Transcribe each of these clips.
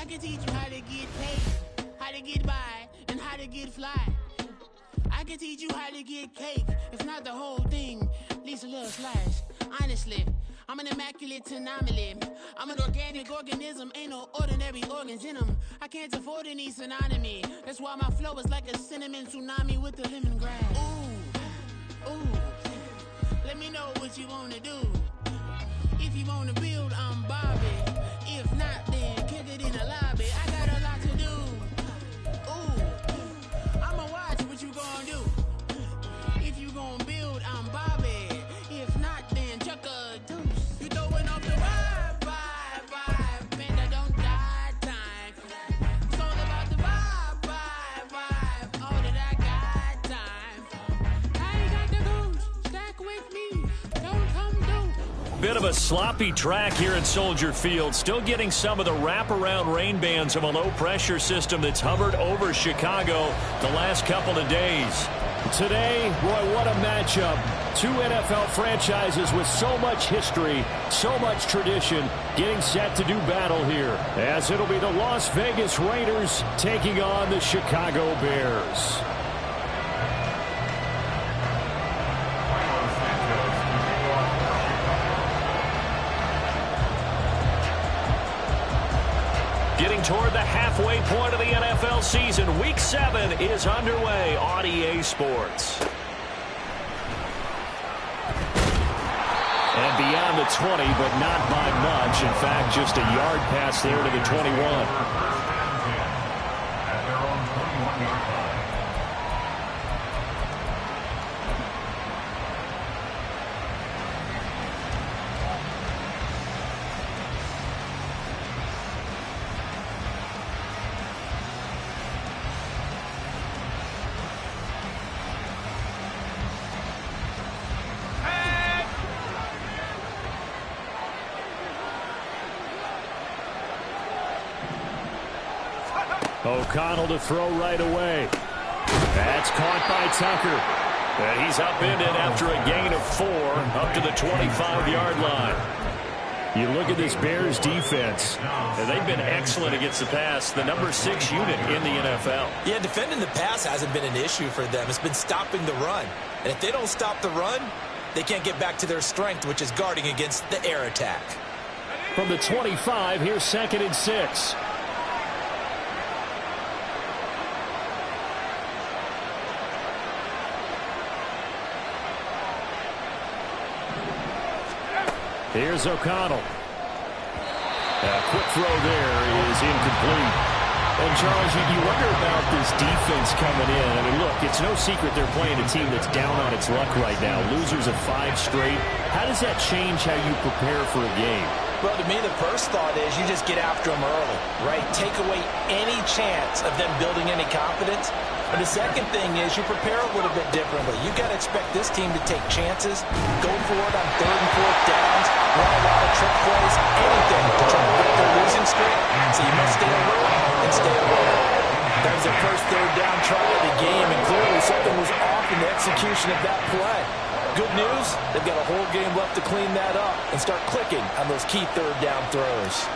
can teach you how to get paid, how to get by, and how to get fly. I can teach you how to get cake, if not the whole thing, at least a little slice. Honestly, I'm an immaculate anomaly. I'm an organic organism, ain't no ordinary organs in them. I can't afford any synonymy. That's why my flow is like a cinnamon tsunami with the lemongrass. Ooh, ooh, let me know what you wanna do. If you wanna build, I'm Bobby. If not, then kick it in the lobby. I got a lot to do. Ooh, I'ma watch what you gonna do. If you gonna build, I'm Bobby. If not, then chuck a deuce. You throwing off the vibe, man, I don't die time. It's all about the vibe, all that I got time. I ain't got the goose, stack with me, don't come do. Bit of a sloppy track here at Soldier Field. Still getting some of the wraparound rain bands of a low-pressure system that's hovered over Chicago the last couple of days. Today, Roy, what a matchup. Two NFL franchises with so much history, so much tradition, getting set to do battle here, as it'll be the Las Vegas Raiders taking on the Chicago Bears. Getting toward the halfway point of the NFL season, Week 7 is underway on EA Sports. And beyond the 20, but not by much. In fact, just a yard pass there to the 21. O'Connell to throw right away. That's caught by Tucker. And he's upended after a gain of 4 up to the 25-yard line. You look at this Bears defense, and they've been excellent against the pass, the number 6 unit in the NFL. Yeah, defending the pass hasn't been an issue for them. It's been stopping the run. And if they don't stop the run, they can't get back to their strength, which is guarding against the air attack. From the 25, here's 2nd and 6. Here's O'Connell. A quick throw there is incomplete. And, Charles, you wonder about this defense coming in. I mean, look, it's no secret they're playing a team that's down on its luck right now. Losers of 5 straight. How does that change how you prepare for a game? Well, to me, the first thought is you just get after them early, right? Take away any chance of them building any confidence. And the second thing is you prepare a little bit differently. You got to expect this team to take chances, go for it on 3rd and 4th downs, run a lot of trick plays, anything to try to break their losing streak. So you must stay alert and stay aware. That was their first 3rd down try of the game, and clearly something was off in the execution of that play. Good news, they've got a whole game left to clean that up and start clicking on those key 3rd down throws.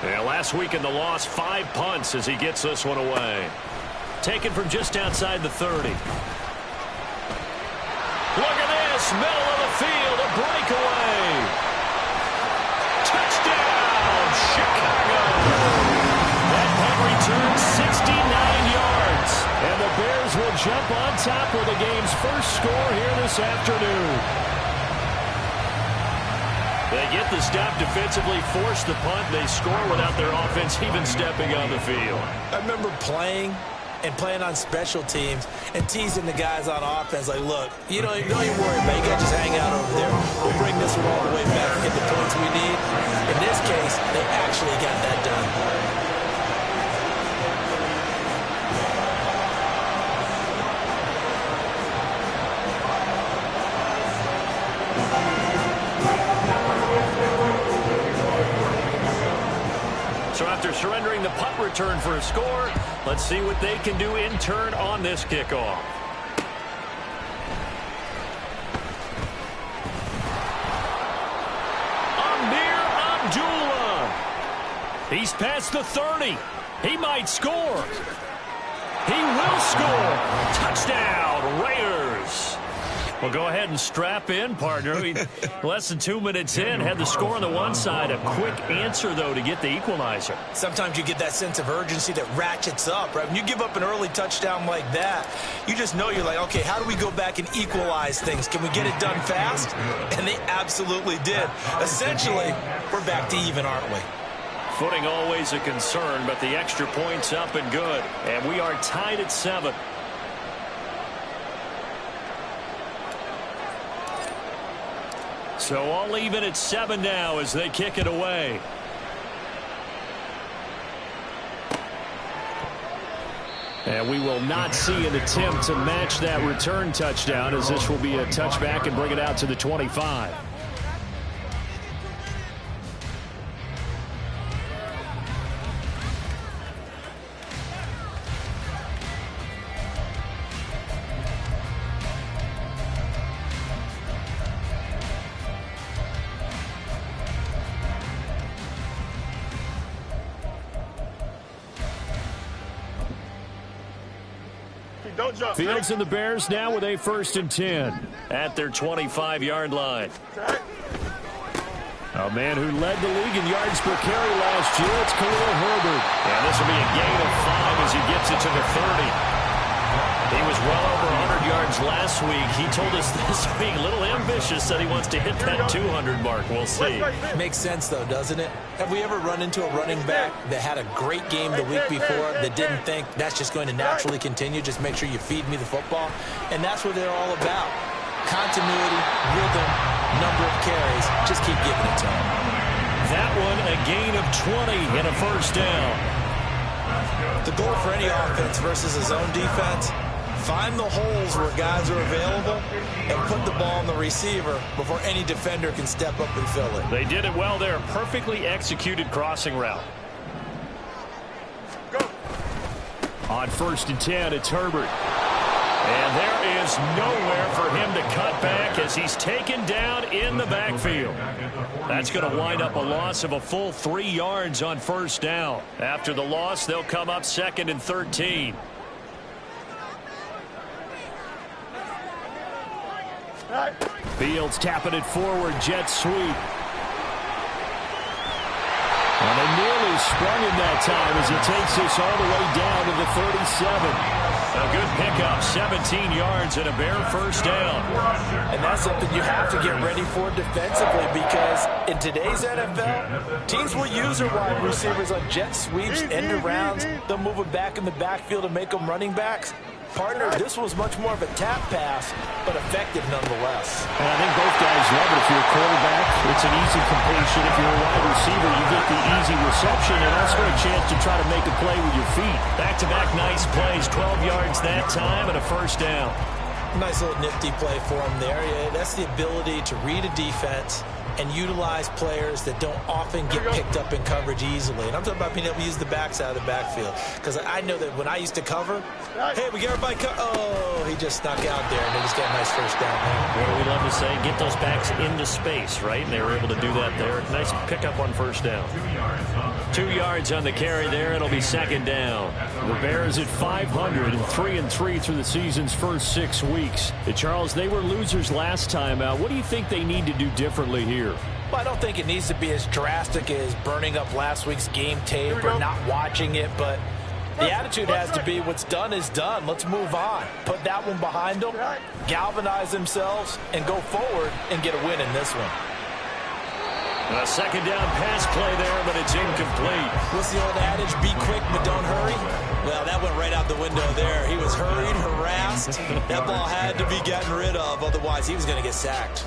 Yeah, last week in the loss, 5 punts as he gets this one away. Taken from just outside the 30. Look at this, middle of the field, a breakaway. Touchdown, Chicago. That punt returns 69 yards. And the Bears will jump on top with the game's first score here this afternoon. They get the stop defensively, force the punt. They score without their offense even stepping on the field. I remember playing on special teams and teasing the guys on offense like, look, don't even worry about it. You got to just hang out over there. We'll bring this one all the way back and get the points we need. In this case, they actually got that done. So after surrendering the punt return for a score, let's see what they can do in turn on this kickoff. A He's past the 30. He might score. He will score. Touchdown, Raiders. Well, go ahead and strap in, partner. Less than 2 minutes in, had the score on the one side. A quick answer, though, to get the equalizer. Sometimes you get that sense of urgency that ratchets up, right? When you give up an early touchdown like that, you just know you're like, okay, how do we go back and equalize things? Can we get it done fast? And they absolutely did. Essentially, we're back to even, aren't we? Footing always a concern, but the extra point's up and good. And we are tied at 7. So all even at 7 now as they kick it away. And we will not see an attempt to match that return touchdown, as this will be a touchback and bring it out to the 25. Fields and the Bears now with a 1st and 10 at their 25-yard line. A man who led the league in yards per carry last year, it's Khalil Herbert. And this will be a gain of 5 as he gets it to the 30. He was well over 100 yards last week. He told us this week, a little ambitious, said he wants to hit that 200 mark. We'll see. Makes sense, though, doesn't it? Have we ever run into a running back that had a great game the week before that didn't think that's just going to naturally continue? Just make sure you feed me the football. And that's what they're all about. Continuity, rhythm, number of carries. Just keep giving it to him. That one, a gain of 20 and a 1st down. The goal for any offense versus his own defense, find the holes where guys are available and put the ball on the receiver before any defender can step up and fill it. They did it well there. Perfectly executed crossing route. Go. On 1st and 10, it's Herbert. And there is nowhere for him to cut back as he's taken down in the backfield. That's going to wind up a loss of a full 3 yards on 1st down. After the loss, they'll come up 2nd and 13. Fields tapping it forward, jet sweep. And they nearly sprung him that time as he takes this all the way down to the 37. A good pickup, 17 yards and a bare 1st down. And that's something you have to get ready for defensively, because in today's NFL, teams will use their wide receivers on jet sweeps, end arounds. They'll move them back in the backfield and make them running backs. Partner, this was much more of a tap pass, but effective nonetheless. And I think both guys love it. If you're a quarterback, it's an easy completion. If you're a wide receiver, you get the easy reception and also a chance to try to make a play with your feet. Back-to-back nice plays, 12 yards that time and a 1st down. Nice little nifty play for him there. Yeah, that's the ability to read a defense and utilize players that don't often get picked up in coverage easily. And I'm talking about being able to use the backs out of the backfield. Because I know that when I used to cover, hey, we get everybody oh, he just snuck out there, and they just got a nice 1st down there. What do we love to say? Get those backs into space, right? And they were able to do that there. Nice pickup on 1st down. 2 yards on the carry there. It'll be 2nd down. The Bears at 500 and 3-3 through the season's first 6 weeks. Charles, they were losers last time out. What do you think they need to do differently here? Well, I don't think it needs to be as drastic as burning up last week's game tape or not watching it, but the attitude has to be what's done is done. Let's move on. Put that one behind them, galvanize themselves, and go forward and get a win in this one. A 2nd down pass play there, but it's incomplete. What's the old adage? Be quick, but don't hurry. Well, that went right out the window there. He was hurried, harassed. That ball had to be gotten rid of, otherwise he was going to get sacked.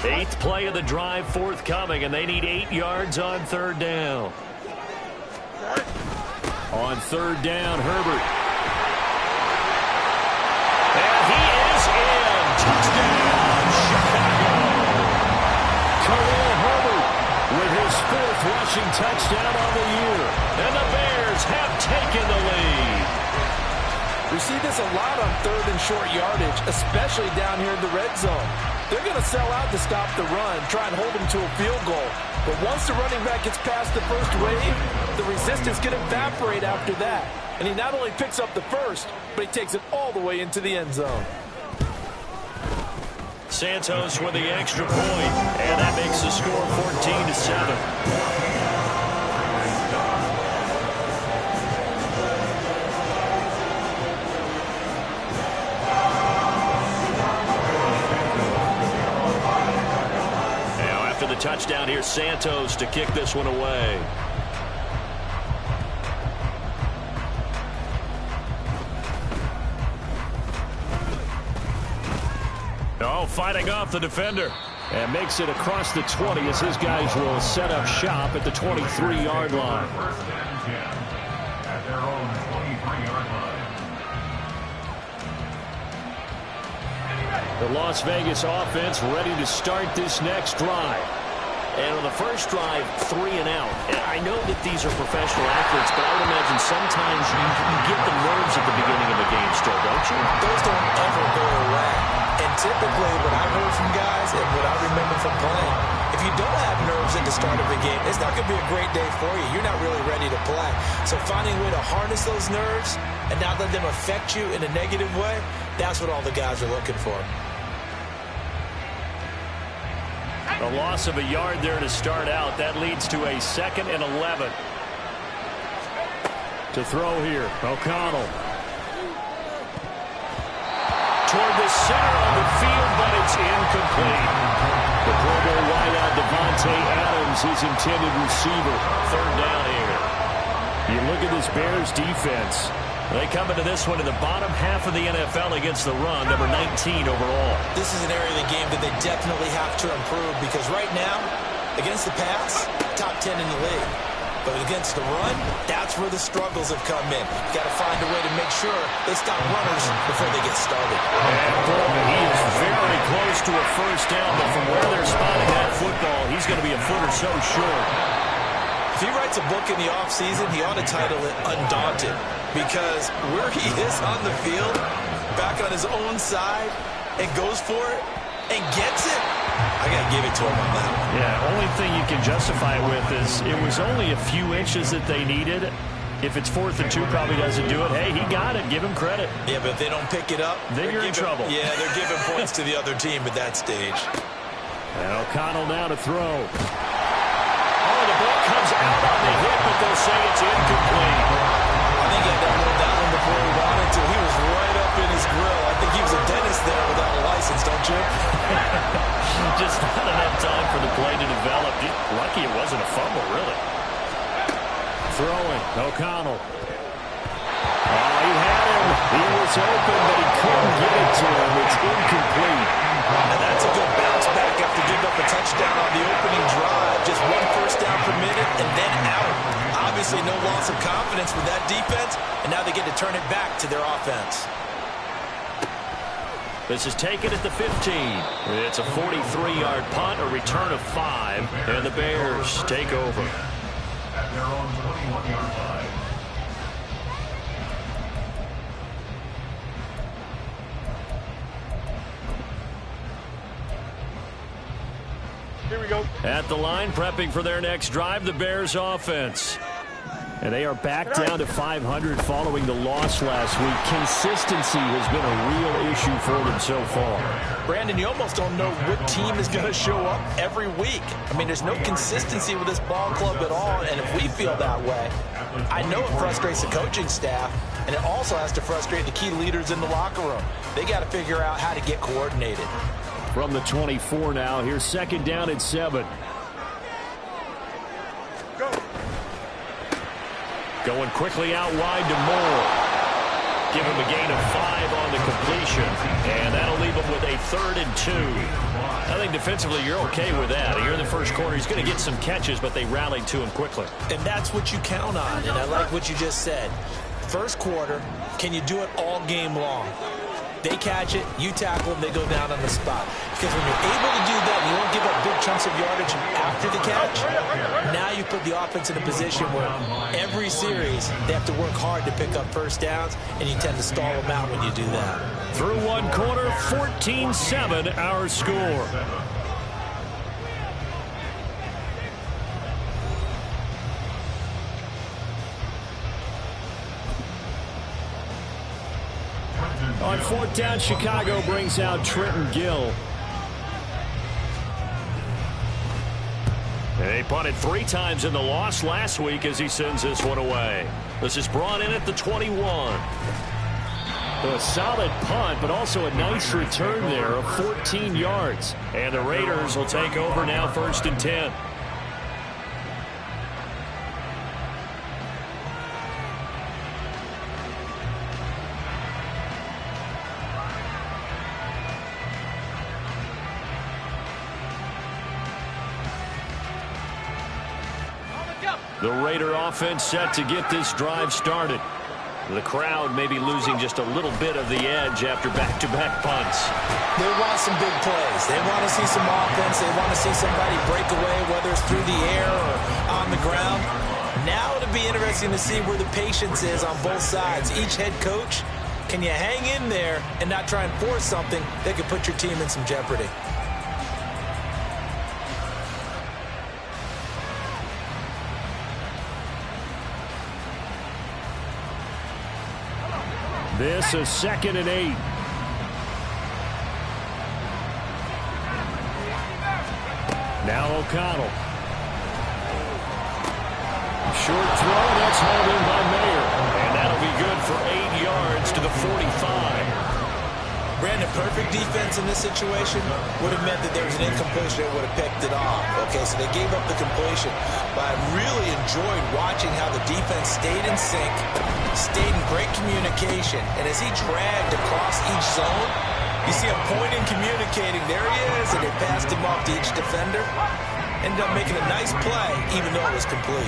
Eighth play of the drive forthcoming, and they need 8 yards on 3rd down. On 3rd down, Herbert. And he is in. Touchdown, Chicago. Khalil Herbert with his fourth rushing touchdown on the year. And the Bears have taken the lead. We see this a lot on third and short yardage, especially down here in the red zone. They're going to sell out to stop the run, try and hold them to a field goal. But once the running back gets past the first wave, the resistance can evaporate after that. And he not only picks up the first, but he takes it all the way into the end zone. Santos with the extra point, and that makes the score 14-7. Touchdown here, Santos to kick this one away. Oh, fighting off the defender. And makes it across the 20 as his guys will set up shop at the 23-yard line. The Las Vegas offense ready to start this next drive. And on the first drive, 3 and out. And I know that these are professional athletes, but I would imagine sometimes you get the nerves at the beginning of a game still, don't you? Those don't ever go away. And typically, what I've heard from guys and what I remember from playing, if you don't have nerves at the start of a game, it's not going to be a great day for you. You're not really ready to play. So finding a way to harness those nerves and not let them affect you in a negative way, that's what all the guys are looking for. A loss of a yard there to start out. That leads to a 2nd and 11. To throw here, O'Connell. Toward the center of the field, but it's incomplete. The Pro Bowl wideout Devontae Adams, his intended receiver. 3rd down here. You look at this Bears defense. They come into this one in the bottom half of the NFL against the run, number 19 overall. This is an area of the game that they definitely have to improve because right now, against the pass, top 10 in the league. But against the run, that's where the struggles have come in. Got to find a way to make sure they stop runners before they get started. And boy, he is very close to a first down, but from where they're spotting that football, he's going to be a foot or so short. If he writes a book in the offseason, he ought to title it Undaunted. Because where he is on the field, back on his own side, and goes for it, and gets it, I got to give it to him on that one. Yeah, only thing you can justify it with is it was only a few inches that they needed. If it's 4th and 2, probably doesn't do it. Hey, he got it. Give him credit. Yeah, but if they don't pick it up, then you're in trouble. Yeah, they're giving points to the other team at that stage. And O'Connell now to throw. Oh, the ball comes out on the hit, but they'll say it's incomplete. I think he had that little down before he wanted to. He was right up in his grill. I think he was a dentist there without a license, don't you? Just not enough time for the play to develop. Lucky it wasn't a fumble, really. Throwing, O'Connell. Oh, he had him. He was open, but he couldn't get it to him. It's incomplete. And that's a good bounce back after giving up a touchdown on the opening drive. Just 1 first down per minute and then out. Obviously no loss of confidence with that defense, and now they get to turn it back to their offense. This is taken at the 15. It's a 43-yard punt, a return of 5, and the Bears take over. At their own 21-yard line. Here we go. At the line, prepping for their next drive, the Bears offense. And they are back down to 500 following the loss last week. Consistency has been a real issue for them so far. Brandon, you almost don't know what team is going to show up every week. I mean, there's no consistency with this ball club at all, and if we feel that way, I know it frustrates the coaching staff, and it also has to frustrate the key leaders in the locker room. They got to figure out how to get coordinated. From the 24 now, here's 2nd down and 7. Go. Going quickly out wide to Moore. Give him a gain of 5 on the completion. And that'll leave him with a 3rd and 2. I think defensively you're okay with that. Here in the first quarter, he's going to get some catches, but they rallied to him quickly. And that's what you count on, and I like what you just said. First quarter, can you do it all game long? They catch it, you tackle them, they go down on the spot. Because when you're able to do that, you won't give up big chunks of yardage after the catch. Now put the offense in a position where every series they have to work hard to pick up first downs, and you tend to stall them out when you do that. Through one quarter, 14-7 our score. On fourth down, Chicago brings out Trenton Gill. They punted 3 times in the loss last week as he sends this one away. This is brought in at the 21. So a solid punt, but also a nice return there of 14 yards. And the Raiders will take over now, 1st and 10. The Raider offense set to get this drive started. The crowd may be losing just a little bit of the edge after back-to-back punts. They want some big plays. They want to see some offense. They want to see somebody break away, whether it's through the air or on the ground. Now it'll be interesting to see where the patience is on both sides. Each head coach, can you hang in there and not try and force something that could put your team in some jeopardy? This is 2nd and 8. Now O'Connell. Short throw, that's hauled in by Mayer. And that'll be good for 8 yards to the 45. Brandon, perfect defense in this situation would have meant that there was an incompletion that would have picked it off. Okay, so they gave up the completion. But I really enjoyed watching how the defense stayed in sync, stayed in great communication. And as he dragged across each zone, you see him pointing, communicating. There he is, and they passed him off to each defender. Ended up making a nice play, even though it was complete.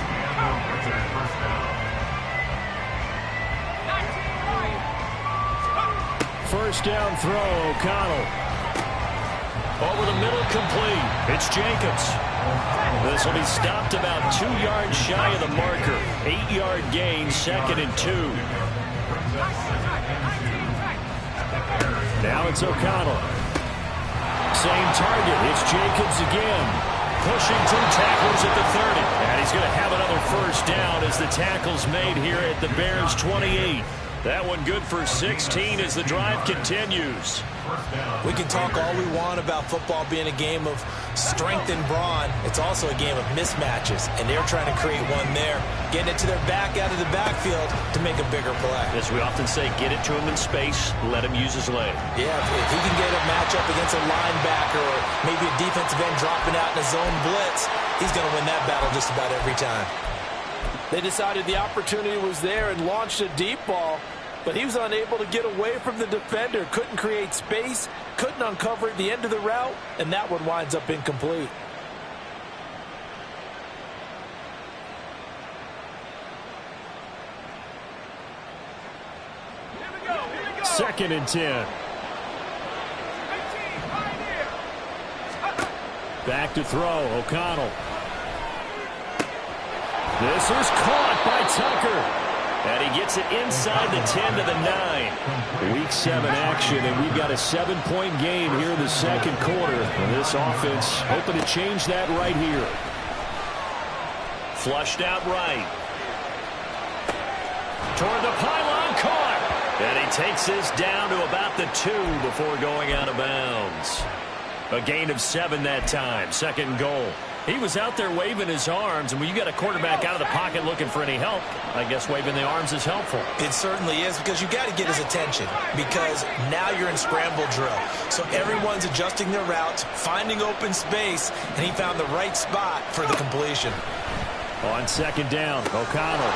First down throw, O'Connell. Over the middle, complete. It's Jacobs. This will be stopped about 2 yards shy of the marker. 8-yard gain, 2nd and 2. Now it's O'Connell. Same target. It's Jacobs again. Pushing through tackles at the 30. And he's going to have another first down as the tackle's made here at the Bears' 28. That one good for 16 as the drive continues. We can talk all we want about football being a game of strength and brawn. It's also a game of mismatches, and they're trying to create one there, getting it to their back out of the backfield to make a bigger play. As we often say, get it to him in space, let him use his leg. Yeah, if he can get a matchup against a linebacker or maybe a defensive end dropping out in a zone blitz, he's going to win that battle just about every time. They decided the opportunity was there and launched a deep ball, but he was unable to get away from the defender, couldn't create space, couldn't uncover at the end of the route, and that one winds up incomplete. Second and 10. Back to throw, O'Connell. This is caught by Tucker. And he gets it inside the 10 to the 9. Week 7 action, and we've got a 7-point game here in the second quarter. And this offense hoping to change that right here. Flushed out right. Toward the pylon, caught. And he takes this down to about the 2 before going out of bounds. A gain of 7 that time, 2nd and goal. He was out there waving his arms, and when you got a quarterback out of the pocket looking for any help, I guess waving the arms is helpful. It certainly is, because you got to get his attention, because now you're in scramble drill. So everyone's adjusting their routes, finding open space, and he found the right spot for the completion. On 2nd down, O'Connell.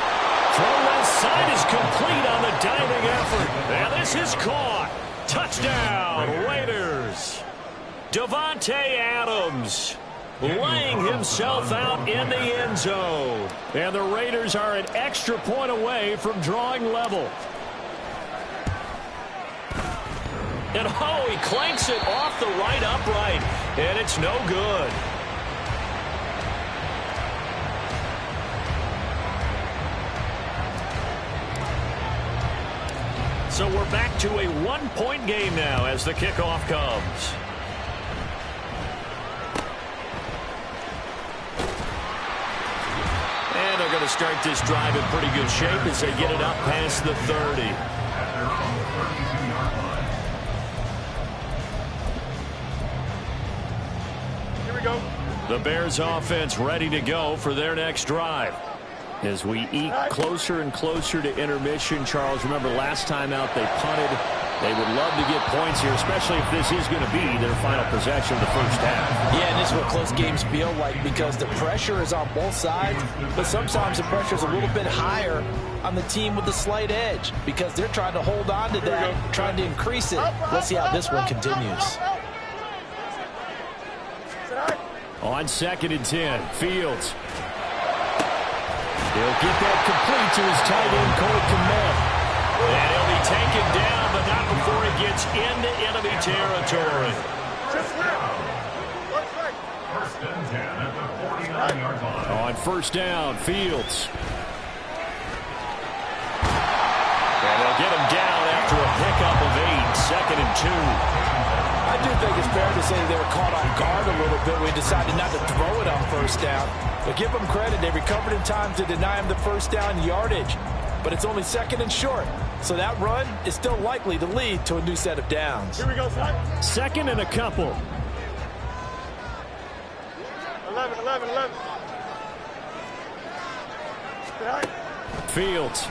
Throw left side is complete on the diving effort. And this is caught. Touchdown, Raiders. Davante Adams laying himself out in the end zone. And the Raiders are an extra point away from drawing level. And oh, he clanks it off the right upright. And it's no good. So we're back to a one-point game now as the kickoff comes. And they're going to start this drive in pretty good shape as they get it up past the 30. Here we go. The Bears offense ready to go for their next drive. As we eke closer and closer to intermission, Charles, remember last time out they punted. They would love to get points here, especially if this is going to be their final possession of the first half. Yeah, and this is what close games feel like because the pressure is on both sides, but sometimes the pressure is a little bit higher on the team with the slight edge because they're trying to hold on to that, trying to increase it. Let's see how this one continues. On 2nd and 10, Fields. He'll get that complete to his tight end, Cole Kmet. And he'll be taken down, but not before he gets into enemy territory. On 1st down, Fields. And they'll get him down after a pickup of 8, 2nd and 2. I do think it's fair to say they were caught off guard a little bit. We decided not to throw it on 1st down. But give them credit. They recovered in time to deny him the 1st down yardage. But it's only 2nd and short. So that run is still likely to lead to a new set of downs. Here we go, son. 2nd and a couple. 11. Fields.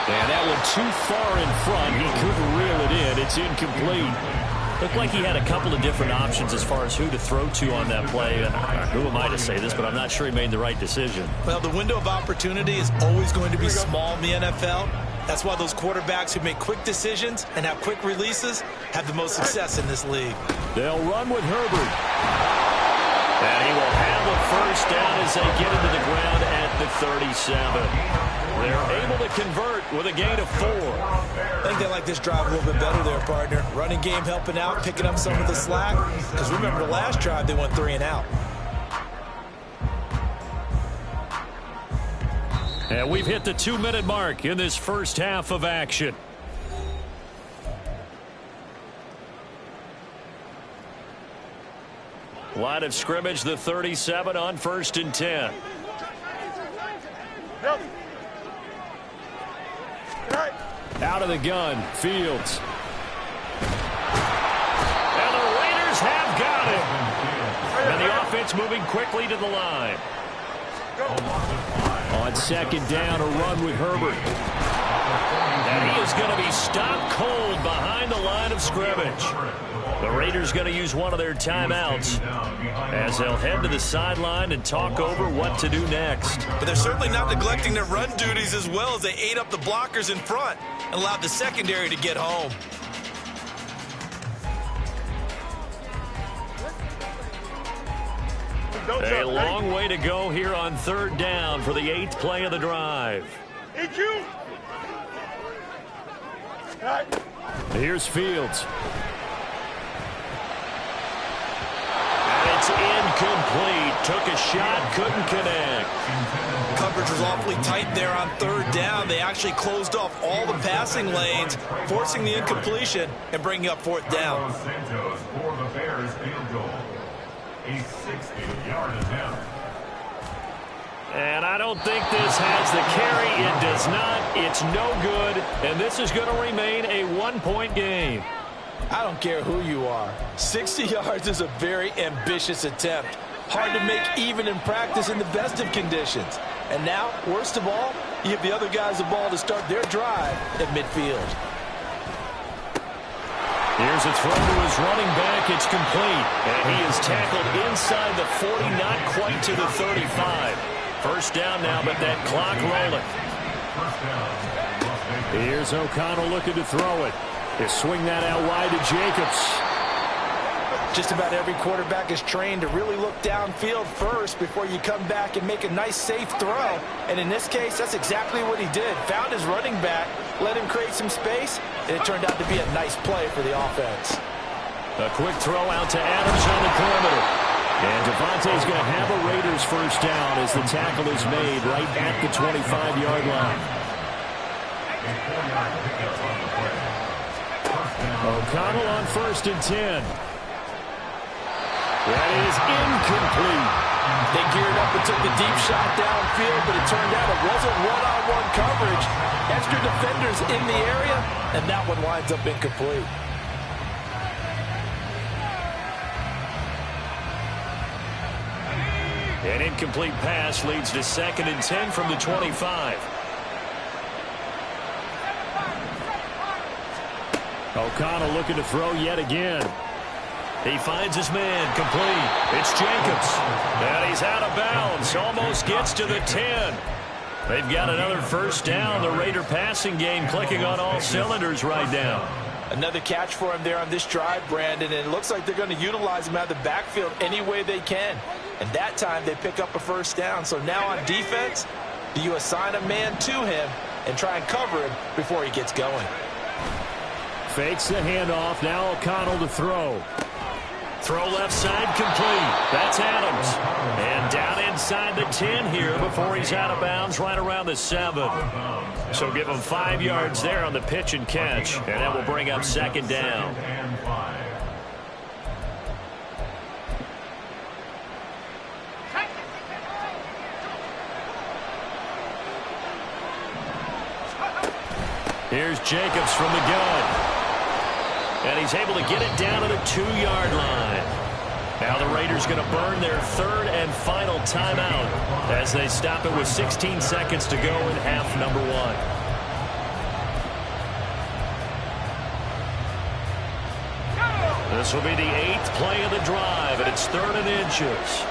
And that one too far in front. He couldn't reel it in. It's incomplete. Looked like he had a couple of different options as far as who to throw to on that play. And who am I to say this, but I'm not sure he made the right decision. Well, the window of opportunity is always going to be small in the NFL. That's why those quarterbacks who make quick decisions and have quick releases have the most success in this league. They'll run with Herbert. And he will have a 1st down as they get into the ground at the 37. They're able to convert with a gain of 4. I think they like this drive a little bit better there, partner. Running game helping out, picking up some of the slack. Because remember the last drive, they went 3 and out. And we've hit the 2-minute mark in this first half of action. Line of scrimmage, the 37 on 1st and 10. Yep. Out of the gun, Fields. And the Raiders have got him. And the offense moving quickly to the line. On 2nd down, a run with Herbert. And he is going to be stopped cold behind the line of scrimmage. The Raiders going to use one of their timeouts as they'll head to the sideline and talk over what to do next. But they're certainly not neglecting their run duties as well as they ate up the blockers in front and allowed the secondary to get home. A long way to go here on 3rd down for the 8th play of the drive. Here's Fields. And it's incomplete. Took a shot, couldn't connect. Coverage was awfully tight there on 3rd down. They actually closed off all the passing lanes, forcing the incompletion and bringing up 4th down. A 60-yard attempt. And I don't think this has the carry. It does not. It's no good. And this is going to remain a 1-point game. I don't care who you are. 60 yards is a very ambitious attempt. Hard to make even in practice in the best of conditions. And now, worst of all, you give the other guys the ball to start their drive at midfield. Here's a throw to his running back. It's complete. And he is tackled inside the 40, not quite to the 35. 1st down now, but that clock rolling. Here's O'Connell looking to throw it. They swing that out wide to Jacobs. Just about every quarterback is trained to really look downfield first before you come back and make a nice, safe throw. And in this case, that's exactly what he did. Found his running back, let him create some space, and it turned out to be a nice play for the offense. A quick throw out to Adams on the perimeter. And Fonte's going to have a Raiders first down as the tackle is made right at the 25-yard line. O'Connell on 1st and 10. That is incomplete. They geared up and took the deep shot downfield, but it turned out it wasn't one-on-one coverage. Extra defenders in the area, and that one winds up incomplete. An incomplete pass leads to 2nd and 10 from the 25. O'Connell looking to throw yet again. He finds his man, complete. It's Jacobs. And he's out of bounds. Almost gets to the 10. They've got another first down. The Raider passing game clicking on all cylinders right now. Another catch for him there on this drive, Brandon, and it looks like they're going to utilize him out of the backfield any way they can. And that time they pick up a first down. So now on defense, do you assign a man to him and try and cover him before he gets going? Fakes the handoff. Now O'Connell to throw. Throw left side complete. That's Adams. And down inside the 10 here before he's out of bounds right around the 7. So give him 5 yards there on the pitch and catch. And that will bring up 2nd down. Here's Jacobs from the gun. And he's able to get it down to the 2-yard line. Now the Raiders going to burn their 3rd and final timeout as they stop it with 16 seconds to go in half number 1. This will be the 8th play of the drive, and it's 3rd and inches.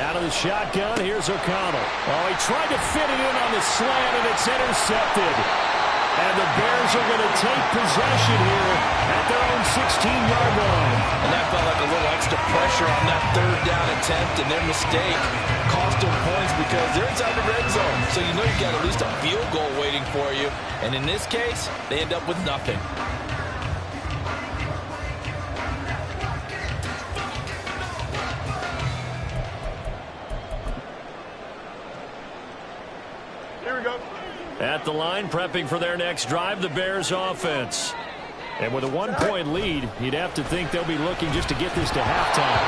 Out of the shotgun, here's O'Connell. Oh, he tried to fit it in on the slant, and it's intercepted. And the Bears are going to take possession here at their own 16-yard line. And that felt like a little extra pressure on that 3rd down attempt, and their mistake cost them points because they're inside the red zone. So you know you got at least a field goal waiting for you. And in this case, they end up with nothing. At the line, prepping for their next drive, the Bears offense. And with a 1-point lead, you'd have to think they'll be looking just to get this to halftime.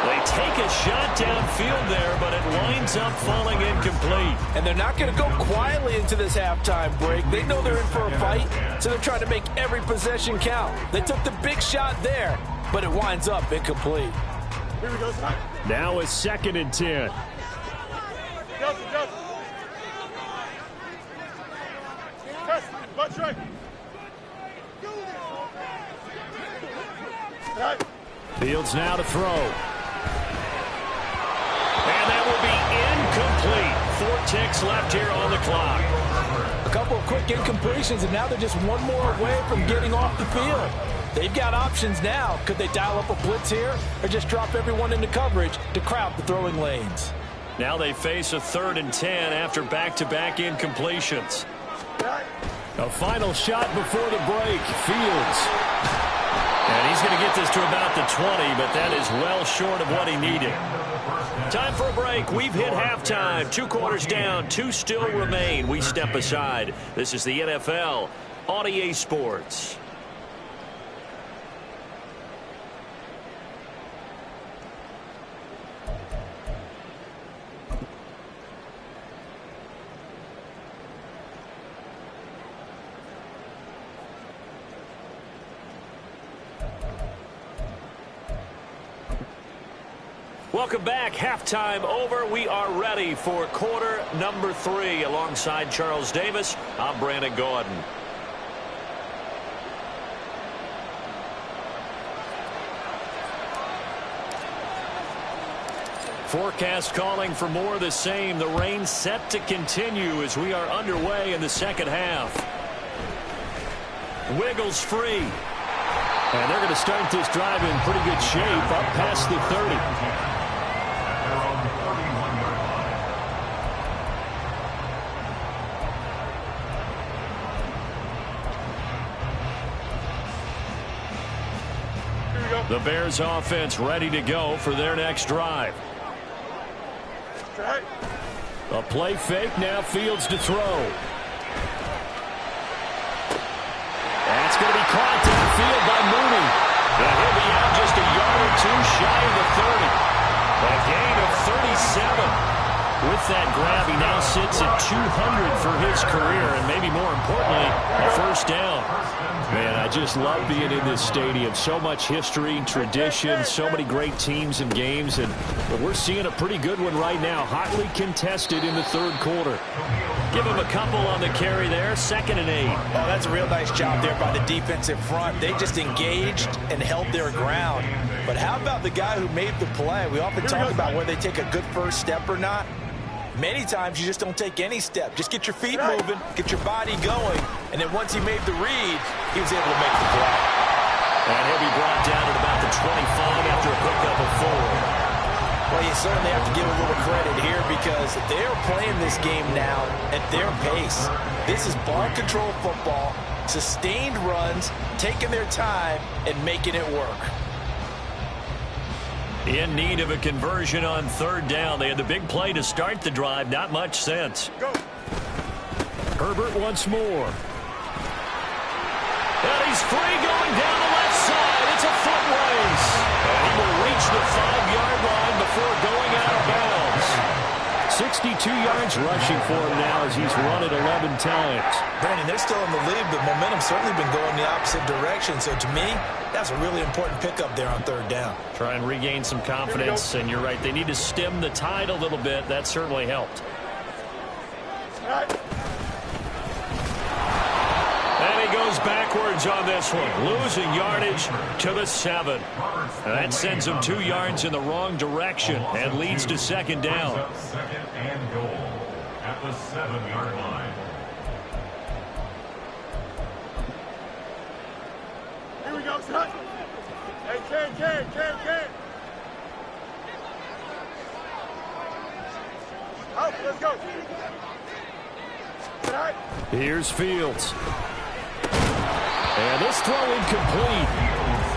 They take a shot downfield there, but it winds up falling incomplete. And they're not going to go quietly into this halftime break. They know they're in for a fight, so they're trying to make every possession count. They took the big shot there, but it winds up incomplete. Now it's 2nd and 10. Justin. Butt right. Fields now to throw. And that will be incomplete. 4 ticks left here on the clock. A couple of quick incompletions, and now they're just one more away from getting off the field. They've got options now. Could they dial up a blitz here or just drop everyone into coverage to crowd the throwing lanes? Now they face a 3rd and 10 after back-to-back incompletions. A final shot before the break. Fields. And he's going to get this to about the 20, but that is well short of what he needed. Time for a break. We've hit halftime. 2 quarters down. 2 still remain. We step aside. This is the NFL on EA Sports. Welcome back. Halftime over. We are ready for quarter number 3. Alongside Charles Davis, I'm Brandon Gordon. Forecast calling for more of the same. The rain set to continue as we are underway in the second half. Wiggles free. And they're going to start this drive in pretty good shape up past the 30. The Bears offense ready to go for their next drive. A play fake, now Fields to throw. That's going to be caught downfield by Mooney. And he'll be out just a yard or two shy of the 30. A gain of 37. With that grab, he now sits at 200 for his career, and maybe more importantly, a first down. Man, I just love being in this stadium. So much history, tradition, so many great teams and games, and we're seeing a pretty good one right now, hotly contested in the third quarter. Give him a couple on the carry there, 2nd and 8. Oh, that's a real nice job there by the defensive front. They just engaged and held their ground. But how about the guy who made the play? We often talk about whether they take a good first step or not. Many times you just don't take any step. Just get your feet moving, get your body going, and then once he made the read, he was able to make the play. And he'll be brought down at about the 25 after a pickup of 4. Well, you certainly have to give a little credit here because they're playing this game now at their pace. This is ball control football, sustained runs, taking their time, and making it work. In need of a conversion on 3rd down. They had the big play to start the drive. Not much sense. Go. Herbert once more. And he's free going down the left side. It's a foot race. And he will reach the 5-yard line before going out of bounds. 62 yards rushing for him now as he's run it 11 times. Brandon, they're still in the lead, but momentum's certainly been going the opposite direction. So to me, that's a really important pickup there on 3rd down. Try and regain some confidence, and you're right. They need to stem the tide a little bit. That certainly helped. And he goes backwards on this one, losing yardage to the 7. And that sends him 2 yards in the wrong direction and leads to 2nd down. 2nd and goal at the 7-yard line. Here we go, son. Hey, Ken. Out, let's go. Tonight. Here's Fields. And this throw incomplete.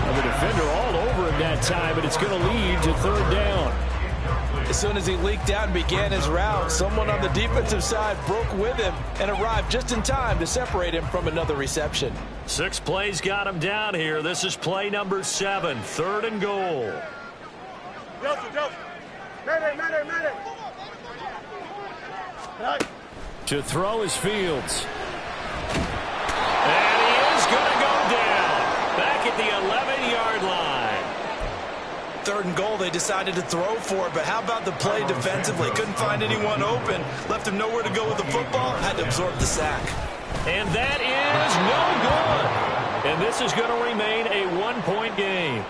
And the defender all over him that time, but it's going to lead to 3rd down. As soon as he leaked out and began his route, someone on the defensive side broke with him and arrived just in time to separate him from another reception. 6 plays got him down here. This is play number 7, 3rd and goal. Delta. Mayday. To throw is Fields. And he is going to go down. Back at the 11-yard line. 3rd and goal, they decided to throw for it, but how about the play defensively? Couldn't find anyone open, left him nowhere to go with the football, had to absorb the sack. And that is no good. And this is going to remain a 1-point game.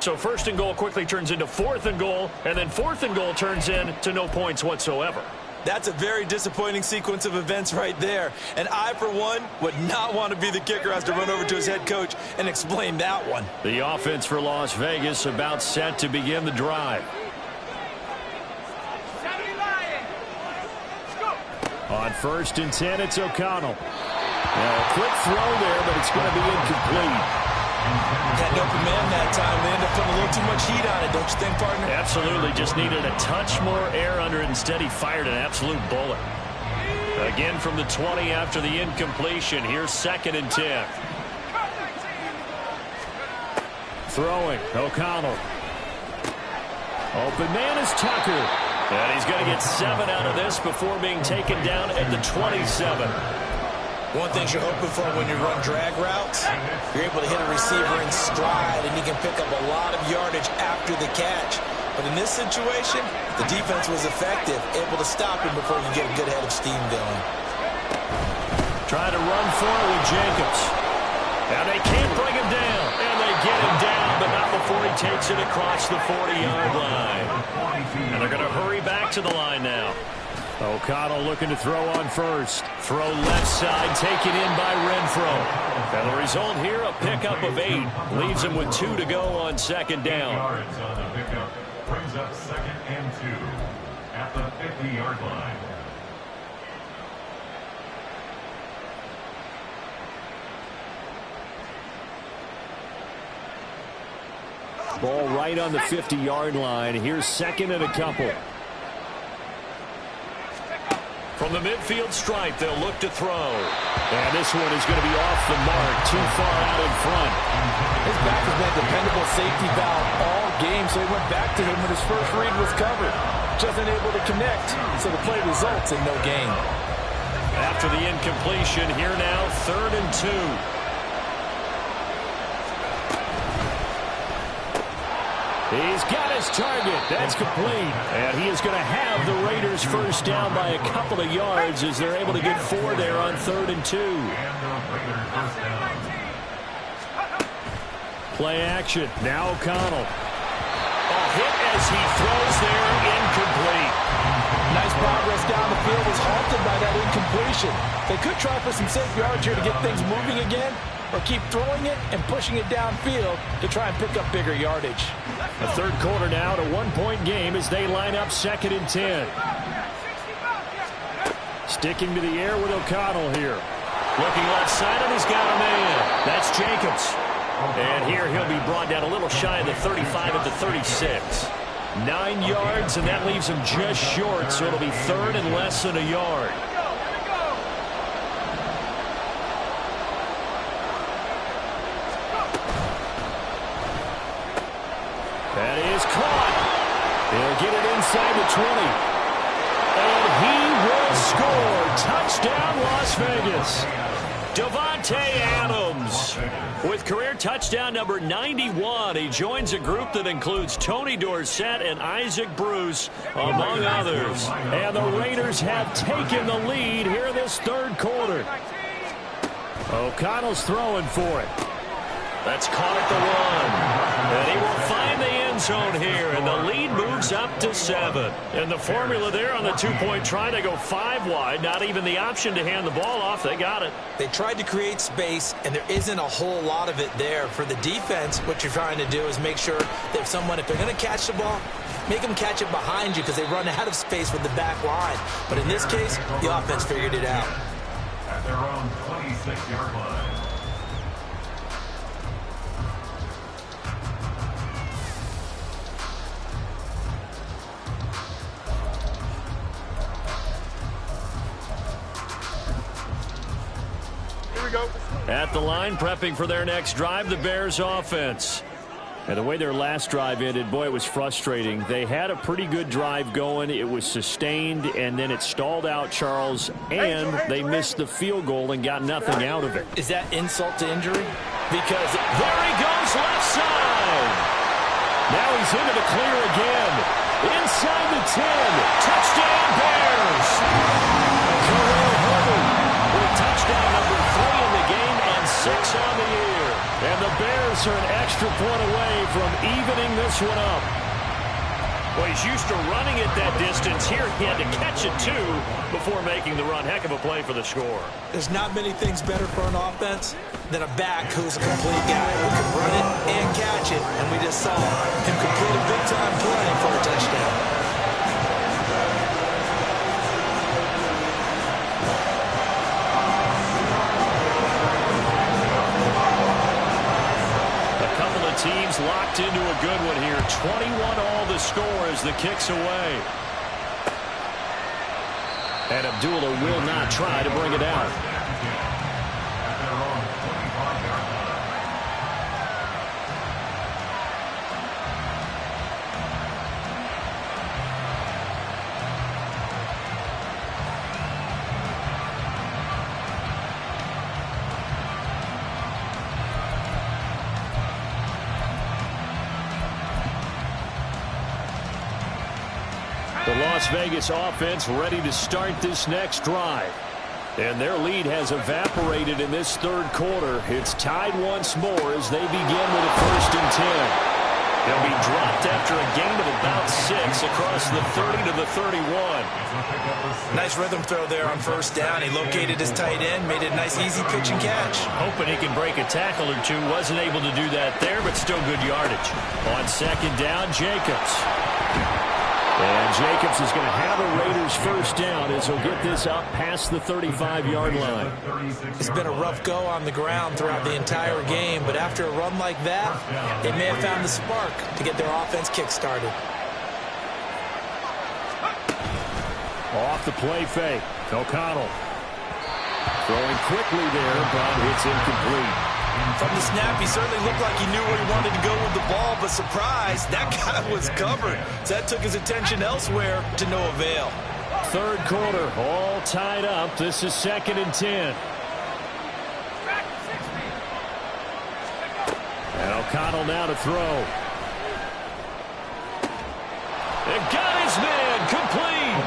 So 1st and goal quickly turns into 4th and goal, and then 4th and goal turns into no points whatsoever. That's a very disappointing sequence of events right there. And I, for one, would not want to be the kicker who has to run over to his head coach and explain that one. The offense for Las Vegas about set to begin the drive. On 1st and 10, it's O'Connell. Now, a quick throw there, but it's going to be incomplete. Had an open man that time. They ended up putting a little too much heat on it, don't you think, partner? Absolutely. Just needed a touch more air under it. Instead, he fired an absolute bullet. Again from the 20 after the incompletion. Here's 2nd and 10. Throwing, O'Connell. Open man is Tucker. And he's going to get 7 out of this before being taken down at the 27. One thing you're hoping for when you run drag routes, you're able to hit a receiver in stride, and you can pick up a lot of yardage after the catch. But in this situation, the defense was effective, able to stop him before you get a good head of steam going. Trying to run for it with Jacobs. And they can't bring him down. And they get him down, but not before he takes it across the 40-yard line. And they're going to hurry back to the line now. O'Connell looking to throw on 1st. Throw left side, taken in by Renfro. And the result here, a pickup of 8. Leaves him with 2 to go on 2nd down. Yards on the pickup brings up 2nd and 2 at the 50-yard line. Ball right on the 50-yard line. Here's second and a couple. From the midfield stripe, they'll look to throw. And this one is going to be off the mark, too far out in front. His back has been a dependable safety valve all game, so he went back to him when his first read was covered. Just unable to connect, so the play results in no gain. After the incompletion, here now, 3rd and 2. He's got his target. That's complete. And he is going to have the Raiders first down by a couple of yards as they're able to get 4 there on 3rd and 2. Play action. Now O'Connell. A hit as he throws there, incomplete. Nice progress down the field, was halted by that incompletion. They could try for some safe yards here to get things moving again, or keep throwing it and pushing it downfield to try and pick up bigger yardage. The third quarter now, a 1-point game as they line up 2nd and 10. Sticking to the air with O'Connell here. Looking left side, and he's got a man. That's Jacobs. And here he'll be brought down a little shy of the 35 at the 36. 9 yards, and that leaves him just short, so it'll be 3rd and less than a yard. That is caught. He'll get it inside the 20. And he will score. Touchdown, Las Vegas. Davante Adams with career touchdown number 91. He joins a group that includes Tony Dorsett and Isaac Bruce, among others. And the Raiders have taken the lead here in this third quarter. O'Connell's throwing for it. That's caught at the 1. And he will find the end zone here. And the lead moves up to 7. And the formula there on the 2-point try to go 5 wide. Not even the option to hand the ball off. They got it. They tried to create space, and there isn't a whole lot of it there. For the defense, what you're trying to do is make sure that if they're going to catch the ball, make them catch it behind you because they run out of space with the back line. But in this case, the offense figured it out. At their own 26-yard line. At the line, prepping for their next drive, the Bears offense. And the way their last drive ended, boy, it was frustrating. They had a pretty good drive going. It was sustained, and then it stalled out, Charles, and they missed the field goal and got nothing out of it. Is that insult to injury? Because there he goes left side. Now he's into the clear again. Inside the 10. Touchdown, Bears. Khalil Herbert with touchdown number 3 in the game and 6 on the year. And the Bears are an extra point away from evening this one up. Well, he's used to running it that distance. Here he had to catch it, too, before making the run. Heck of a play for the score. There's not many things better for an offense than a back who's a complete guy who can run it and catch it. And we just saw him complete a big-time play for a touchdown. Teams locked into a good one here. 21-all the score as the kick's away. And Abdullah will not try to bring it out. The Las Vegas offense ready to start this next drive. And their lead has evaporated in this third quarter. It's tied once more as they begin with a 1st and 10. They'll be dropped after a gain of about 6 across the 30 to the 31. Nice rhythm throw there on 1st down. He located his tight end, made it a nice easy pitch and catch. Hoping he can break a tackle or two. Wasn't able to do that there, but still good yardage. On 2nd down, Jacobs. And Jacobs is going to have a Raiders first down as he'll get this up past the 35-yard line. It's been a rough go on the ground throughout the entire game, but after a run like that, they may have found the spark to get their offense kick-started. Off the play fake. O'Connell throwing quickly there, but it's incomplete. From the snap, he certainly looked like he knew where he wanted to go with the ball, but surprise, that guy was covered. So that took his attention elsewhere to no avail. Third quarter, all tied up. This is 2nd and 10. And O'Connell now to throw. And got his man, complete.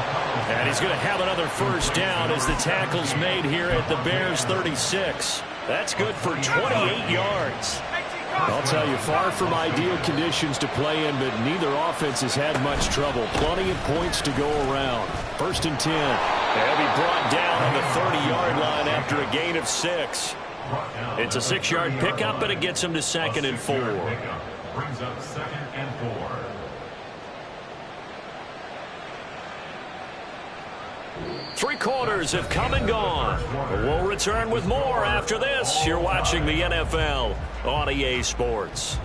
And he's going to have another first down as the tackle's made here at the Bears' 36. That's good for 28 yards. I'll tell you, far from ideal conditions to play in, but neither offense has had much trouble. Plenty of points to go around. 1st and 10. They'll be brought down on the 30-yard line after a gain of 6. It's a 6-yard pickup, and it gets him to 2nd and 4. Brings up 2nd and 4. Three quarters have come and gone. We'll return with more after this. You're watching the NFL on EA Sports.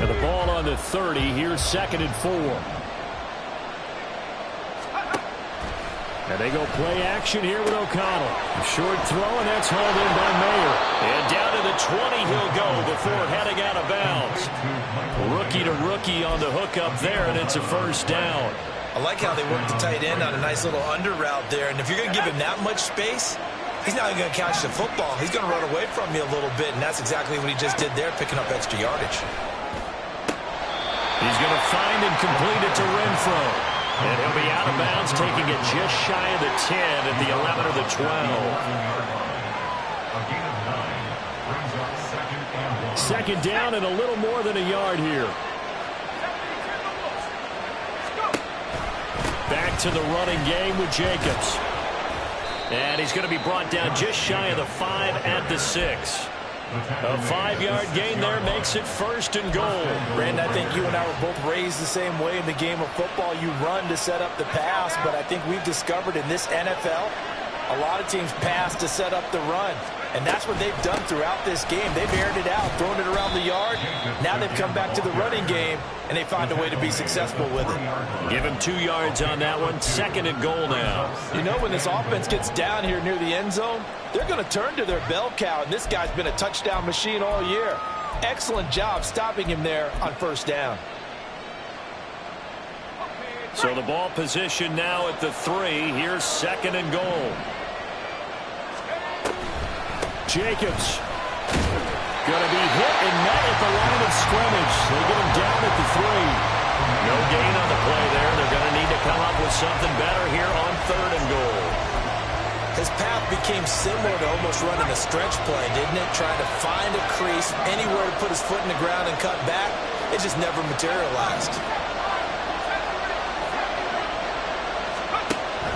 And the ball on the 30. Here's 2nd and 4. And they go play action here with O'Connell. Short throw, and that's hauled in by Mayer. And down to the 20 he'll go before heading out of bounds. Rookie to rookie on the hook up there, and it's a first down. I like how they work the tight end on a nice little under route there. And if you're going to give him that much space, he's not even going to catch the football. He's going to run away from you a little bit, and that's exactly what he just did there, picking up extra yardage. He's going to find and complete it to Renfro. And he'll be out of bounds, taking it just shy of the 10 at the 11 or the 12. Second down and a little more than a yard here. Back to the running game with Jacobs. And he's going to be brought down just shy of the 5 at the 6. A 5-yard gain there makes it 1st and goal. Brandon, I think you and I were both raised the same way in the game of football. You run to set up the pass, but I think we've discovered in this NFL, a lot of teams pass to set up the run. And that's what they've done throughout this game. They've aired it out, thrown it around the yard. Now they've come back to the running game, and they find a way to be successful with it. Give him 2 yards on that one. 2nd and goal now. You know, when this offense gets down here near the end zone, they're going to turn to their bell cow, and this guy's been a touchdown machine all year. Excellent job stopping him there on first down. So the ball position now at the 3. Here's 2nd and goal. Jacobs going to be hit and met at the line of scrimmage. They get him down at the 3. No gain on the play there. They're going to need to come up with something better here on 3rd and goal. His path became similar to almost running a stretch play, didn't it? Trying to find a crease, anywhere to put his foot in the ground and cut back. It just never materialized.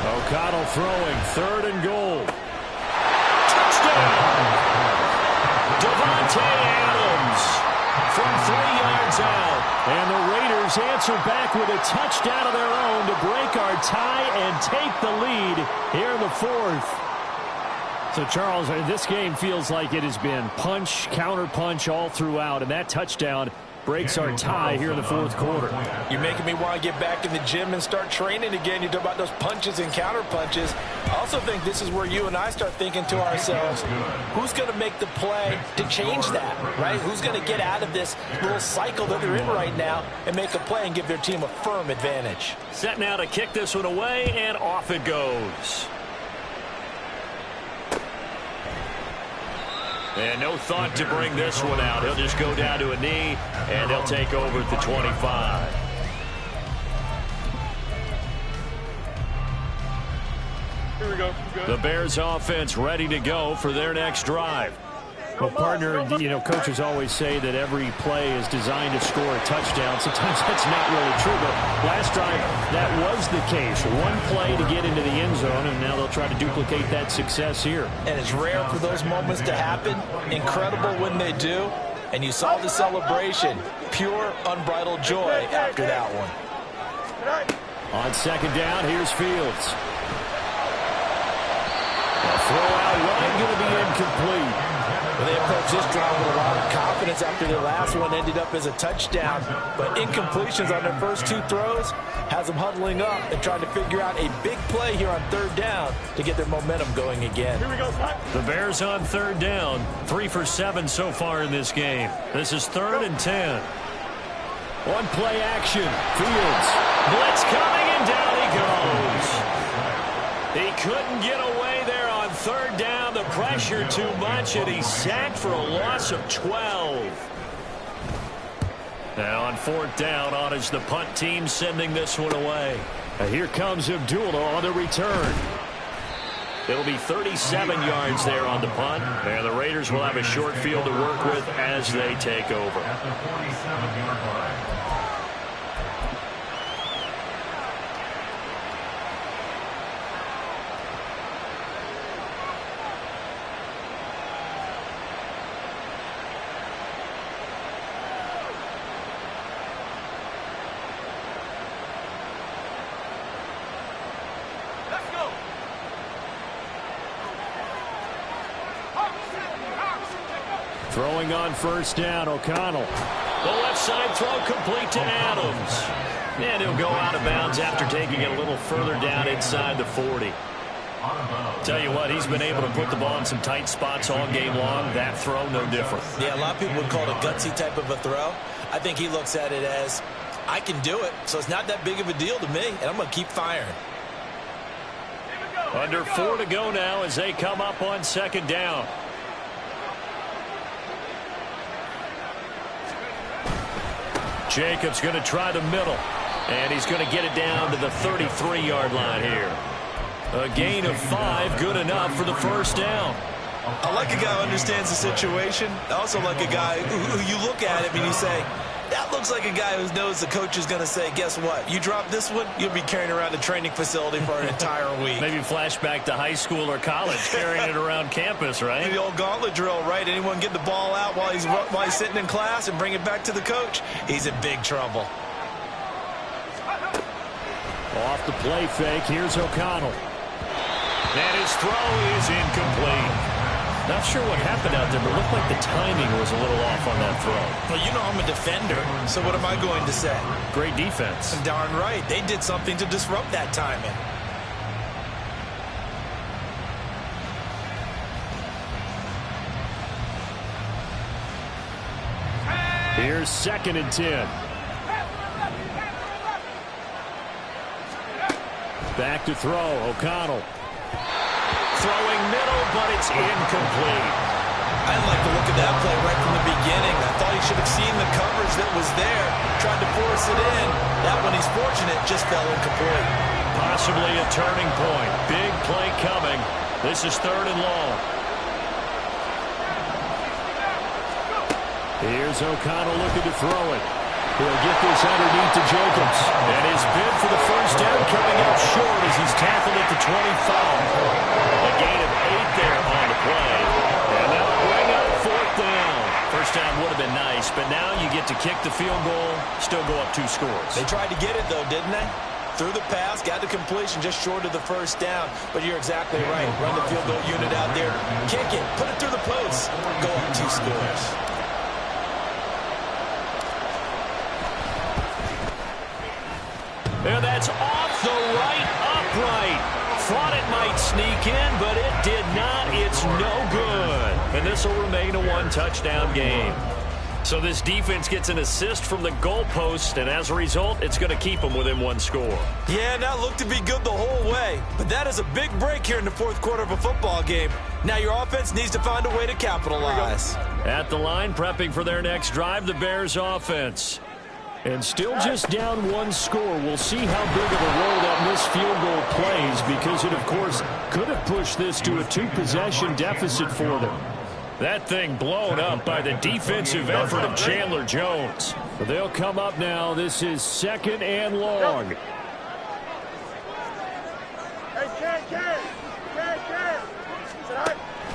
O'Connell throwing, 3rd and goal. Touchdown! Devontae Adams from 3 yards out. And the Raiders answer back with a touchdown of their own to break our tie and take the lead here in the 4th. So, Charles, this game feels like it has been punch, counter-punch all throughout, and that touchdown breaks our tie here in the 4th quarter. You're making me want to get back in the gym and start training again. You talk about those punches and counter punches. I also think this is where you and I start thinking to ourselves, who's going to make the play to change that, right? Who's going to get out of this little cycle that they're in right now and make a play and give their team a firm advantage? Set now to kick this one away, and off it goes. And no thought to bring this one out. He'll just go down to a knee, and he'll take over at the 25. Here we go. The Bears offense ready to go for their next drive. Well, partner, coaches always say that every play is designed to score a touchdown. Sometimes that's not really true, but last drive, that was the case. One play to get into the end zone, and now they'll try to duplicate that success here. And it's rare for those moments to happen. Incredible when they do. And you saw the celebration. Pure, unbridled joy after that one. On second down, here's Fields. The throw out wide, going to be incomplete. Well, they approached this drive with a lot of confidence after their last one ended up as a touchdown. But incompletions on their first two throws has them huddling up and trying to figure out a big play here on third down to get their momentum going again. Here we go, the Bears on third down. 3 for 7 so far in this game. This is 3rd and 10. One play action. Fields. Blitz coming, and down he goes. He couldn't get away there on third down. The pressure too much, and he's sacked for a loss of 12. Now on fourth down, on is the punt team sending this one away. Here comes Abdullah on the return. It'll be 37 yards there on the punt. And the Raiders will have a short field to work with as they take over. At the 47-yard line. Throwing on first down, O'Connell. The left side throw complete to Adams. And he'll go out of bounds after taking it a little further down inside the 40. Tell you what, he's been able to put the ball in some tight spots all game long. That throw, no different. Yeah, a lot of people would call it a gutsy type of a throw. I think he looks at it as, I can do it, so it's not that big of a deal to me, and I'm going to keep firing. Under 4 to go now as they come up on second down. Jacobs going to try the middle, and he's going to get it down to the 33-yard line here. A gain of 5, good enough for the first down. I like a guy who understands the situation. I also like a guy who you look at him and you say, that looks like a guy who knows the coach is going to say, guess what? You drop this one, you'll be carrying around a training facility for an entire week. Maybe flashback to high school or college, carrying it around campus, right? The old gauntlet drill, right? Anyone get the ball out while he's sitting in class and bring it back to the coach? He's in big trouble. Off the play fake, here's O'Connell. And his throw is incomplete. Not sure what happened out there, but it looked like the timing was a little off on that throw. Well, you know I'm a defender, so what am I going to say? Great defense. Darn right. They did something to disrupt that timing. Here's 2nd and 10. Back to throw, O'Connell. Throwing middle, but it's incomplete. I didn't like the look of that play right from the beginning. I thought he should have seen the coverage that was there, tried to force it in. That one, he's fortunate, just fell incomplete. Possibly a turning point. Big play coming. This is 3rd and long. Here's O'Connell looking to throw it. He'll get this underneath to Jacobs. And his bid for the first down coming up short as he's tackled at the 25. A gain of 8 there on the play. And that'll bring up 4th down. First down would have been nice, but now you get to kick the field goal, still go up 2 scores. They tried to get it, though, didn't they? Threw the pass, got the completion just short of the first down. But you're exactly right. Run the field goal unit out there. Kick it. Put it through the post. Go up 2 scores. And that's off the right upright. Thought it might sneak in, but it did not. It's no good. And this will remain a 1-touchdown game. So this defense gets an assist from the goalpost, and as a result, it's going to keep them within 1 score. Yeah, that looked to be good the whole way. But that is a big break here in the 4th quarter of a football game. Now your offense needs to find a way to capitalize. At the line, prepping for their next drive, the Bears offense. And still just down 1 score. We'll see how big of a role that missed field goal plays, because it, of course, could have pushed this to a 2-possession deficit for them. That thing blown up by the defensive effort of Chandler Jones. They'll come up now. This is 2nd and long.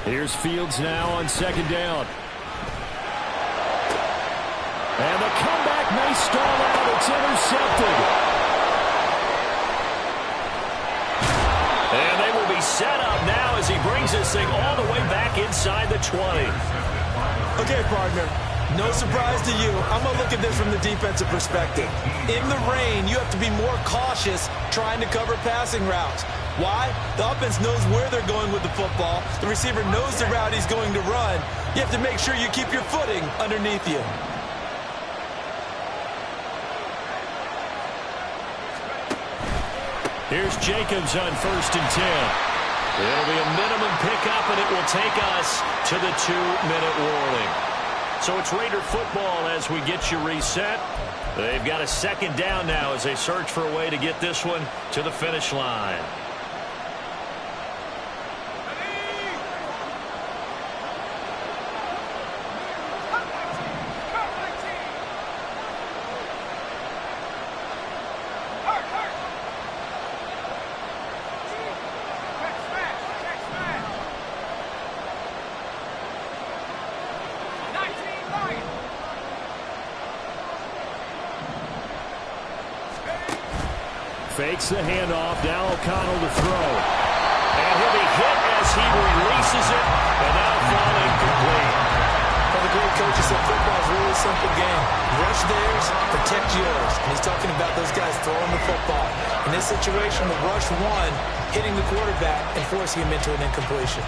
Here's Fields now on 2nd down. And the comeback may stall out. It's intercepted. And they will be set up now as he brings this thing all the way back inside the 20. Okay, partner. No surprise to you. I'm going to look at this from the defensive perspective. In the rain, you have to be more cautious trying to cover passing routes. Why? The offense knows where they're going with the football. The receiver knows the route he's going to run. You have to make sure you keep your footing underneath you. Here's Jacobs on 1st and 10. It'll be a minimum pickup, and it will take us to the 2-minute warning. So it's Raider football as we get you reset. They've got a 2nd down now as they search for a way to get this one to the finish line. Fakes the handoff. Now O'Connell to throw. And he'll be hit as he releases it. And now falling complete. Well, the great coach said football is really a simple game. Rush theirs, protect yours. And he's talking about those guys throwing the football. In this situation, the rush one, hitting the quarterback and forcing him into an incompletion.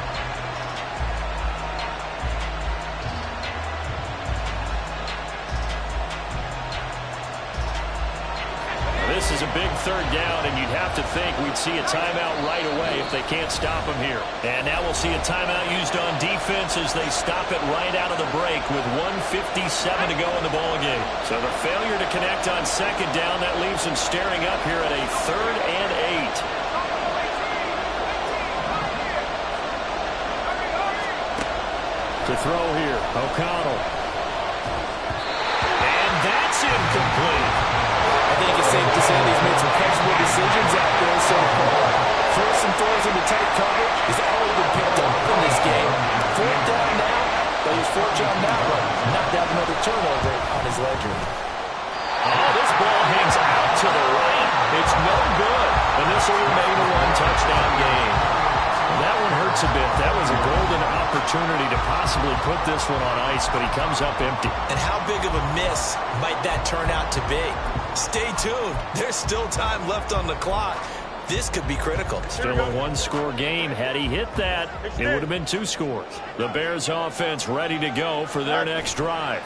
This is a big 3rd down, and you'd have to think we'd see a timeout right away if they can't stop him here. And now we'll see a timeout used on defense as they stop it right out of the break with 1:57 to go in the ballgame. So the failure to connect on 2nd down, that leaves them staring up here at a 3rd and 8. To throw here, O'Connell. And that's incomplete. I think it's safe to say he's made some questionable decisions out there so far. Force and throws into tight coverage. He's always been picked up in this game. 4th down now, but he's fortunate on that one. Not to have another turnover on his ledger. Oh, this ball hangs out to the right. It's no good. And this will remain a 1-touchdown game. That one hurts a bit. That was a golden opportunity to possibly put this one on ice, but he comes up empty. And how big of a miss might that turn out to be? Stay tuned. There's still time left on the clock. This could be critical. Still a 1-score game. Had he hit that, it would have been 2 scores. The Bears offense ready to go for their next drive.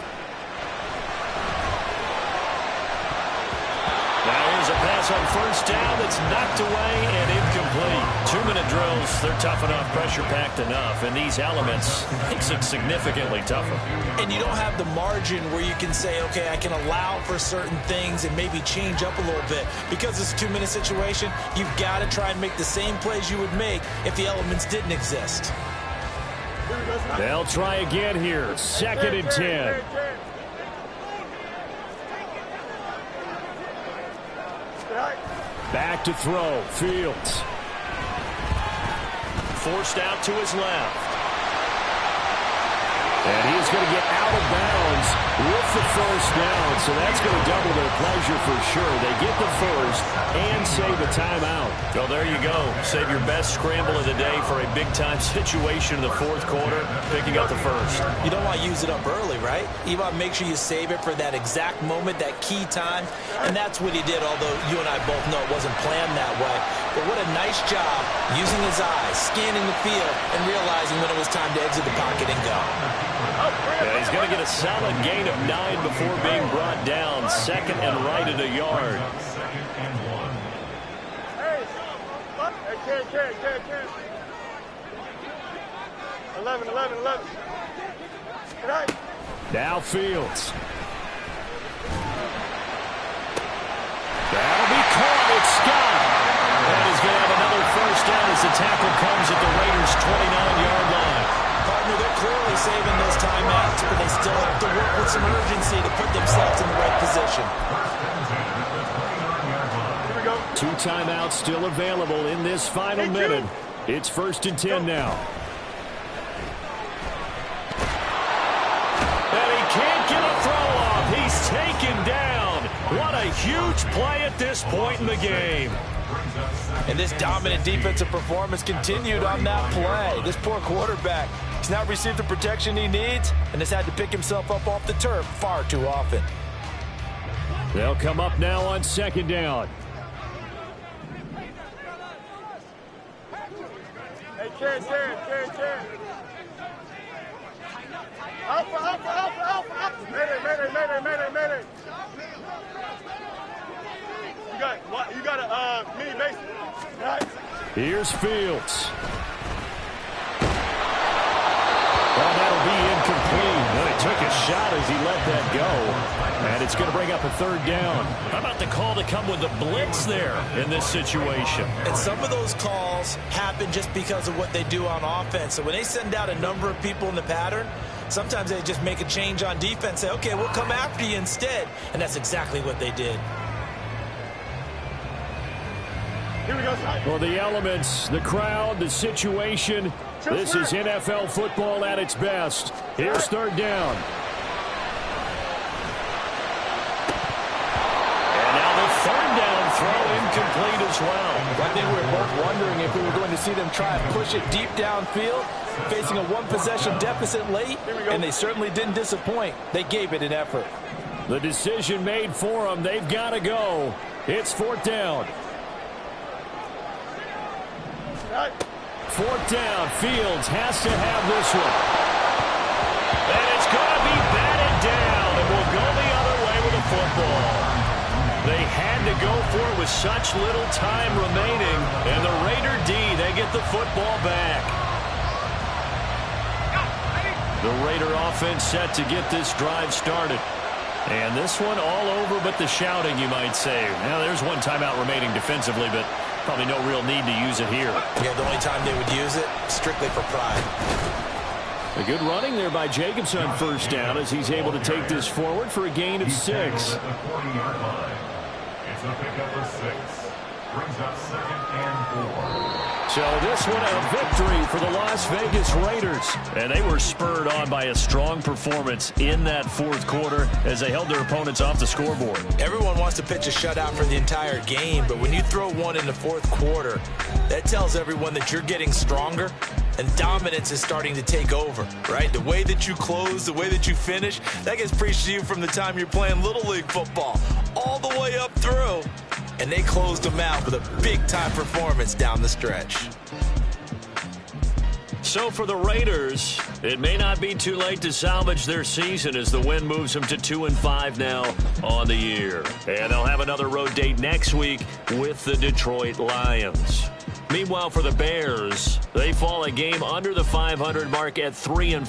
Now here's a pass on 1st down that's knocked away and incomplete. 2-minute drills, they're tough enough, pressure-packed enough, and these elements makes it significantly tougher. And you don't have the margin where you can say, okay, I can allow for certain things and maybe change up a little bit. Because it's a 2-minute situation, you've got to try and make the same plays you would make if the elements didn't exist. They'll try again here, 2nd and 10. Back to throw, Fields. Forced out to his left. And he's going to get out of bounds with the 1st down, so that's going to double their pleasure for sure. They get the 1st and save a timeout. Well, there you go. Save your best scramble of the day for a big-time situation in the 4th quarter, picking up the 1st. You don't want to use it up early, right? You want to make sure you save it for that exact moment, that key time, and that's what he did, although you and I both know it wasn't planned that way. But what a nice job using his eyes, scanning the field, and realizing when it was time to exit the pocket and go. Yeah, he's going to get a solid gain of 9 before being brought down. 2nd and right at a yard. 11. Now Fields. That'll be caught. It's Scott. And he's going to have another 1st down as the tackle comes at the Raiders' 29-yard line. Partner, they're clearly really saving those timeouts, but they still have to work with some urgency to put themselves in the right position. Here we go. 2 timeouts still available in this final minute. It's 1st and 10 now. And he can't get a throw off. He's taken down. What a huge play at this point in the game. And this dominant defensive performance continued on that play. This poor quarterback has not received the protection he needs and has had to pick himself up off the turf far too often. They'll come up now on 2nd down. Hey, Ken. Alpha. Mayday. You got a mini base. Right. Here's Fields. Well, that'll be incomplete. Well, he took a shot as he let that go. And it's going to bring up a 3rd down. How about the call to come with the blitz there in this situation? And some of those calls happen just because of what they do on offense. So when they send out a number of people in the pattern, sometimes they just make a change on defense, say, okay, we'll come after you instead. And that's exactly what they did. Here we go. Well, the elements, the crowd, the situation. This is NFL football at its best. Here's 3rd down. And now the 3rd down throw incomplete as well. I think we were both wondering if we were going to see them try and push it deep downfield, facing a 1-possession deficit late, and they certainly didn't disappoint. They gave it an effort. The decision made for them. They've got to go. It's 4th down. 4th down. Fields has to have this one. And it's going to be batted down, and we'll go the other way with the football. They had to go for it with such little time remaining, and the Raider D, they get the football back. The Raider offense set to get this drive started. And this one all over but the shouting, you might say. Now, there's 1 timeout remaining defensively, but probably no real need to use it here. Yeah, the only time they would use it, strictly for pride. A good running there by Jacobs on 1st down as he's able to take this forward for a gain of 6. At the 40-yard line. It's a pickup of 6. Brings up 2nd and 4. So this one a victory for the Las Vegas Raiders. And they were spurred on by a strong performance in that 4th quarter as they held their opponents off the scoreboard. Everyone wants to pitch a shutout for the entire game, but when you throw one in the 4th quarter, that tells everyone that you're getting stronger and dominance is starting to take over, right? The way that you close, the way that you finish, that gets preached to you from the time you're playing Little League football all the way up through. And they closed them out with a big-time performance down the stretch. So for the Raiders, it may not be too late to salvage their season as the win moves them to 2-5 now on the year. And they'll have another road date next week with the Detroit Lions. Meanwhile, for the Bears, they fall a game under the 500 mark at 3-4.